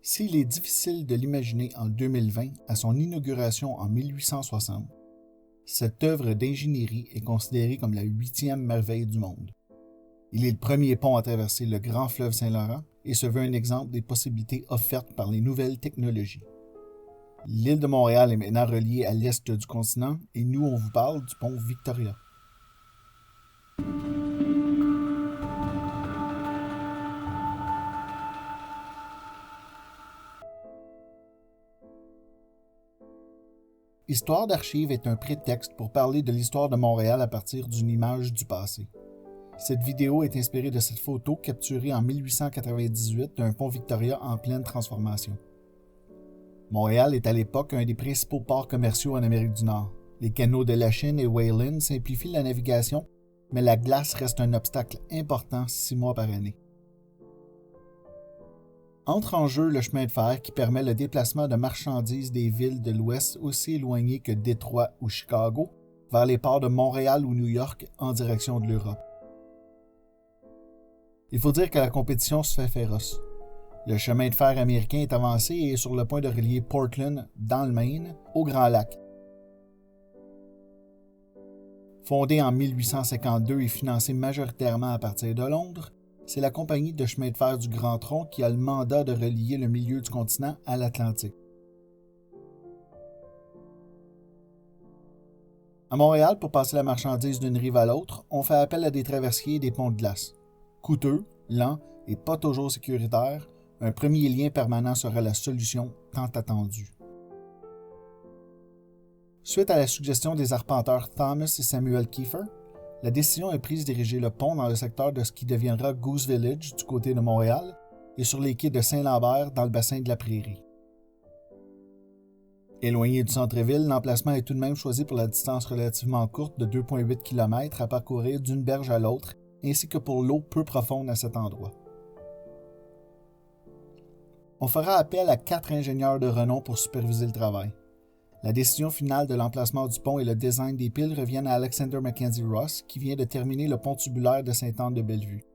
S'il est difficile de l'imaginer en 2020 à son inauguration en 1860, cette œuvre d'ingénierie est considérée comme la 8e merveille du monde. Il est le premier pont à traverser le grand fleuve Saint-Laurent et se veut un exemple des possibilités offertes par les nouvelles technologies. L'île de Montréal est maintenant reliée à l'est du continent et nous, on vous parle du pont Victoria. Histoire d'archives est un prétexte pour parler de l'histoire de Montréal à partir d'une image du passé. Cette vidéo est inspirée de cette photo capturée en 1898 d'un pont Victoria en pleine transformation. Montréal est à l'époque un des principaux ports commerciaux en Amérique du Nord. Les canaux de Lachine et Welland simplifient la navigation, mais la glace reste un obstacle important 6 mois par année. Entre en jeu le chemin de fer qui permet le déplacement de marchandises des villes de l'Ouest aussi éloignées que Détroit ou Chicago vers les ports de Montréal ou New York en direction de l'Europe. Il faut dire que la compétition se fait féroce. Le chemin de fer américain est avancé et est sur le point de relier Portland, dans le Maine, au Grand Lac. Fondé en 1852 et financé majoritairement à partir de Londres, c'est la compagnie de chemin de fer du Grand Tronc qui a le mandat de relier le milieu du continent à l'Atlantique. À Montréal, pour passer la marchandise d'une rive à l'autre, on fait appel à des traversiers et des ponts de glace. Coûteux, lents et pas toujours sécuritaires, un premier lien permanent sera la solution tant attendue. Suite à la suggestion des arpenteurs Thomas et Samuel Kiefer, la décision est prise d'ériger le pont dans le secteur de ce qui deviendra Goose Village du côté de Montréal et sur les quais de Saint-Lambert dans le bassin de la Prairie. Éloigné du centre-ville, l'emplacement est tout de même choisi pour la distance relativement courte de 2,8 km à parcourir d'une berge à l'autre, ainsi que pour l'eau peu profonde à cet endroit. On fera appel à 4 ingénieurs de renom pour superviser le travail. La décision finale de l'emplacement du pont et le design des piles reviennent à Alexander Mackenzie Ross, qui vient de terminer le pont tubulaire de Sainte-Anne-de-Bellevue.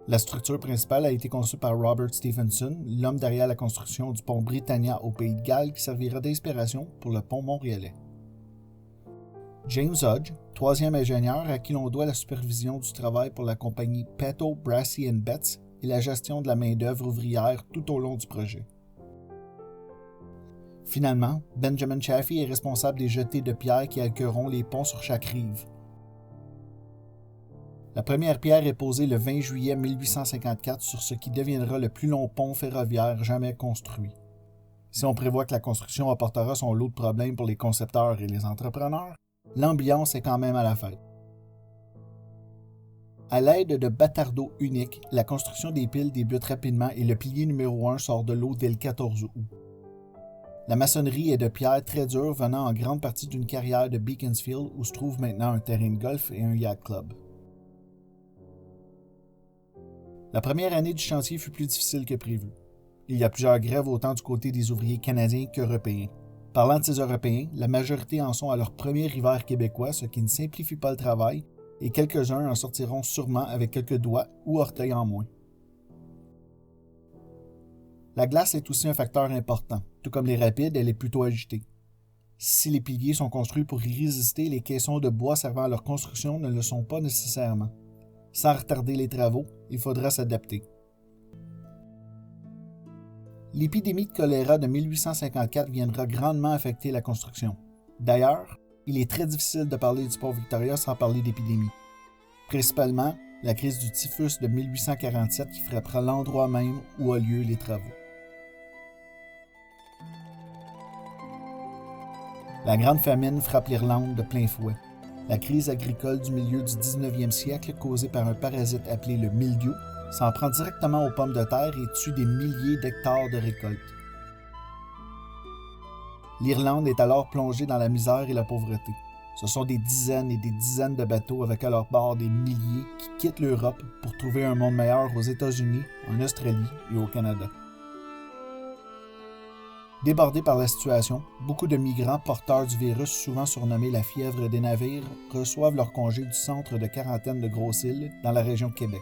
La structure principale a été conçue par Robert Stephenson, l'homme derrière la construction du pont Britannia au Pays de Galles qui servira d'inspiration pour le pont montréalais. James Hodge, 3e ingénieur à qui l'on doit la supervision du travail pour la compagnie Petto, Brassey & Betts et la gestion de la main-d'œuvre ouvrière tout au long du projet. Finalement, Benjamin Chaffee est responsable des jetées de pierres qui accueilleront les ponts sur chaque rive. La première pierre est posée le 20 juillet 1854 sur ce qui deviendra le plus long pont ferroviaire jamais construit. Si on prévoit que la construction apportera son lot de problèmes pour les concepteurs et les entrepreneurs, l'ambiance est quand même à la fête. À l'aide de batardeaux uniques, la construction des piles débute rapidement et le pilier numéro 1 sort de l'eau dès le 14 août. La maçonnerie est de pierre très dure venant en grande partie d'une carrière de Beaconsfield où se trouve maintenant un terrain de golf et un yacht club. La première année du chantier fut plus difficile que prévu. Il y a plusieurs grèves autant du côté des ouvriers canadiens qu'européens. Parlant de ces Européens, la majorité en sont à leur premier hiver québécois, ce qui ne simplifie pas le travail, et quelques-uns en sortiront sûrement avec quelques doigts ou orteils en moins. La glace est aussi un facteur important. Tout comme les rapides, elle est plutôt agitée. Si les piliers sont construits pour y résister, les caissons de bois servant à leur construction ne le sont pas nécessairement. Sans retarder les travaux, il faudra s'adapter. L'épidémie de choléra de 1854 viendra grandement affecter la construction. D'ailleurs, il est très difficile de parler du pont Victoria sans parler d'épidémie. Principalement, la crise du typhus de 1847 qui frappera l'endroit même où ont lieu les travaux. La Grande Famine frappe l'Irlande de plein fouet. La crise agricole du milieu du 19e siècle, causée par un parasite appelé le mildiou, s'en prend directement aux pommes de terre et tue des milliers d'hectares de récoltes. L'Irlande est alors plongée dans la misère et la pauvreté. Ce sont des dizaines et des dizaines de bateaux avec à leur bord des milliers qui quittent l'Europe pour trouver un monde meilleur aux États-Unis, en Australie et au Canada. Débordés par la situation, beaucoup de migrants porteurs du virus souvent surnommé la fièvre des navires reçoivent leur congé du centre de quarantaine de Grosse-Île dans la région de Québec.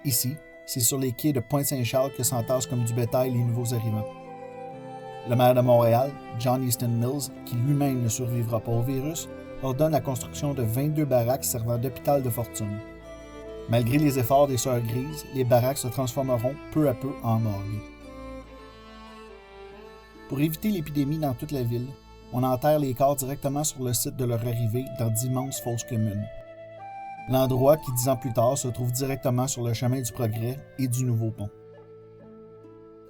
Ici, c'est sur les quais de Pointe-Saint-Charles que s'entassent comme du bétail les nouveaux arrivants. Le maire de Montréal, John Easton Mills, qui lui-même ne survivra pas au virus, ordonne la construction de 22 baraques servant d'hôpital de fortune. Malgré les efforts des Sœurs Grises, les baraques se transformeront peu à peu en morgues. Pour éviter l'épidémie dans toute la ville, on enterre les corps directement sur le site de leur arrivée dans d'immenses fosses communes. L'endroit qui, 10 ans plus tard, se trouve directement sur le chemin du progrès et du nouveau pont.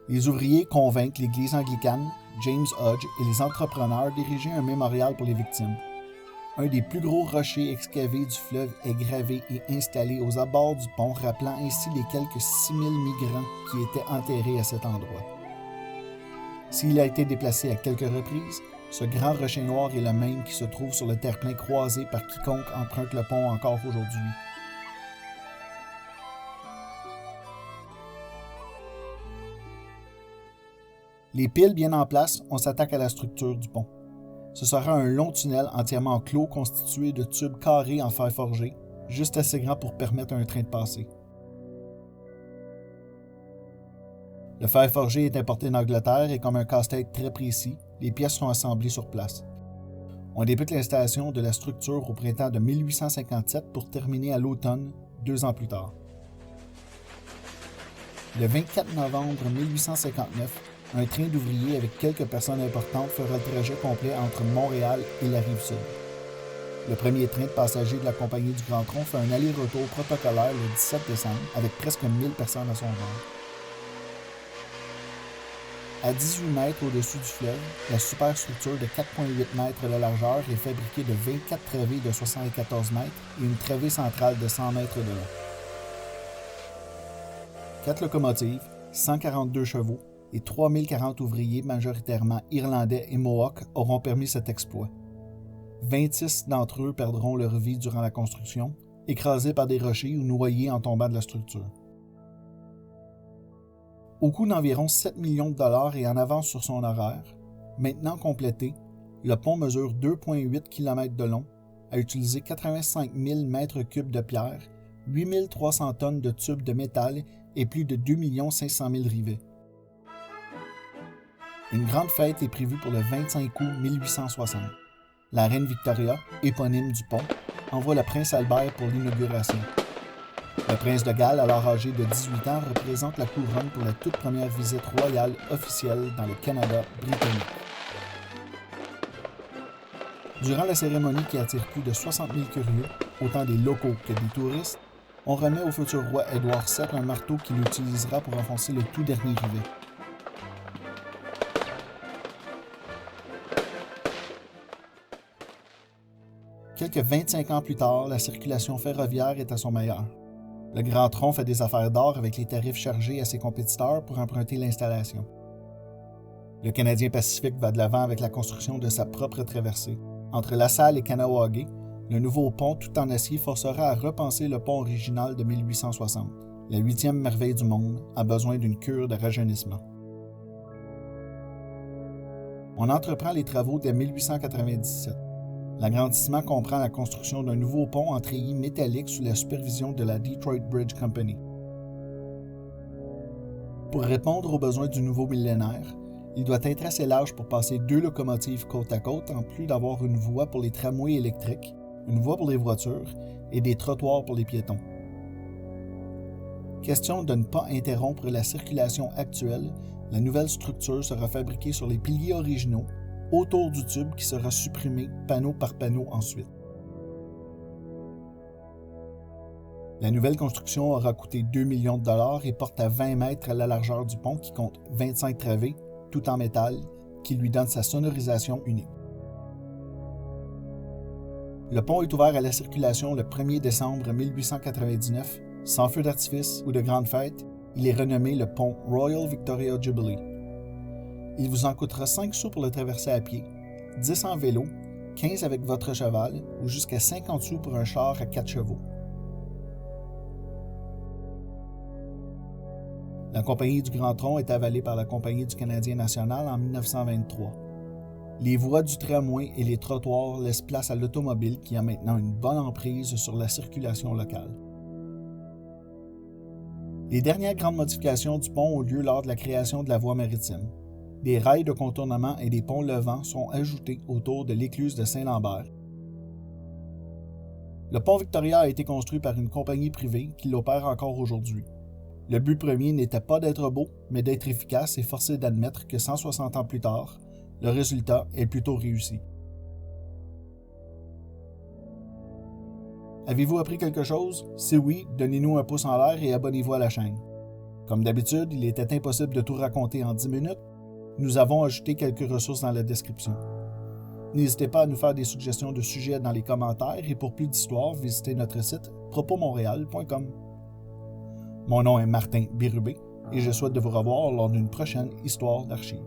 Les ouvriers convainquent l'Église anglicane, James Hodge et les entrepreneurs d'ériger un mémorial pour les victimes. Un des plus gros rochers excavés du fleuve est gravé et installé aux abords du pont, rappelant ainsi les quelques 6000 migrants qui étaient enterrés à cet endroit. S'il a été déplacé à quelques reprises, ce grand rocher noir est le même qui se trouve sur le terre-plein croisé par quiconque emprunte le pont encore aujourd'hui. Les piles bien en place, on s'attaque à la structure du pont. Ce sera un long tunnel entièrement clos constitué de tubes carrés en fer forgé, juste assez grand pour permettre à un train de passer. Le fer forgé est importé d'Angleterre et comme un casse-tête très précis, les pièces sont assemblées sur place. On débute l'installation de la structure au printemps de 1857 pour terminer à l'automne, 2 ans plus tard. Le 24 novembre 1859, un train d'ouvriers avec quelques personnes importantes fera le trajet complet entre Montréal et la Rive-Sud. Le premier train de passagers de la Compagnie du Grand Tronc fait un aller-retour protocolaire le 17 décembre avec presque 1000 personnes à son bord. À 18 mètres au-dessus du fleuve, la superstructure de 4,8 mètres de largeur est fabriquée de 24 travées de 74 mètres et une travée centrale de 100 mètres de long. 4 locomotives, 142 chevaux et 3040 ouvriers majoritairement irlandais et mohawks auront permis cet exploit. 26 d'entre eux perdront leur vie durant la construction, écrasés par des rochers ou noyés en tombant de la structure. Au coût d'environ 7 millions de dollars et en avance sur son horaire, maintenant complété, le pont mesure 2,8 km de long, a utilisé 85 000 mètres cubes de pierre, 8 300 tonnes de tubes de métal et plus de 2 500 000 rivets. Une grande fête est prévue pour le 25 août 1860. La reine Victoria, éponyme du pont, envoie le prince Albert pour l'inauguration. Le prince de Galles, alors âgé de 18 ans, représente la couronne pour la toute première visite royale officielle dans le Canada britannique. Durant la cérémonie qui attire plus de 60 000 curieux, autant des locaux que des touristes, on remet au futur roi Édouard VII un marteau qu'il utilisera pour enfoncer le tout dernier rivet. Quelques 25 ans plus tard, la circulation ferroviaire est à son meilleur. Le Grand Tronc fait des affaires d'or avec les tarifs chargés à ses compétiteurs pour emprunter l'installation. Le Canadien Pacifique va de l'avant avec la construction de sa propre traversée. Entre La Salle et Kahnawake, le nouveau pont tout en acier forcera à repenser le pont original de 1860. La 8e merveille du monde a besoin d'une cure de rajeunissement. On entreprend les travaux dès 1897. L'agrandissement comprend la construction d'un nouveau pont en treillis métallique sous la supervision de la Detroit Bridge Company. Pour répondre aux besoins du nouveau millénaire, il doit être assez large pour passer 2 locomotives côte à côte, en plus d'avoir une voie pour les tramways électriques, une voie pour les voitures et des trottoirs pour les piétons. Question de ne pas interrompre la circulation actuelle, la nouvelle structure sera fabriquée sur les piliers originaux, autour du tube qui sera supprimé panneau par panneau ensuite. La nouvelle construction aura coûté 2 millions de dollars et porte à 20 mètres la largeur du pont qui compte 25 travées, tout en métal, qui lui donne sa sonorisation unique. Le pont est ouvert à la circulation le 1er décembre 1899, sans feu d'artifice ou de grandes fêtes. Il est renommé le pont Royal Victoria Jubilee. Il vous en coûtera 5 sous pour le traverser à pied, 10 en vélo, 15 avec votre cheval ou jusqu'à 50 sous pour un char à 4 chevaux. La Compagnie du Grand Tronc est avalée par la Compagnie du Canadien national en 1923. Les voies du tramway et les trottoirs laissent place à l'automobile qui a maintenant une bonne emprise sur la circulation locale. Les dernières grandes modifications du pont ont lieu lors de la création de la voie maritime. Des rails de contournement et des ponts levants sont ajoutés autour de l'écluse de Saint-Lambert. Le pont Victoria a été construit par une compagnie privée qui l'opère encore aujourd'hui. Le but premier n'était pas d'être beau, mais d'être efficace et forcé d'admettre que 160 ans plus tard, le résultat est plutôt réussi. Avez-vous appris quelque chose? Si oui, donnez-nous un pouce en l'air et abonnez-vous à la chaîne. Comme d'habitude, il était impossible de tout raconter en 10 minutes. Nous avons ajouté quelques ressources dans la description. N'hésitez pas à nous faire des suggestions de sujets dans les commentaires et pour plus d'histoires, visitez notre site proposmontréal.com. Mon nom est Martin Bérubé et je souhaite de vous revoir lors d'une prochaine histoire d'archives.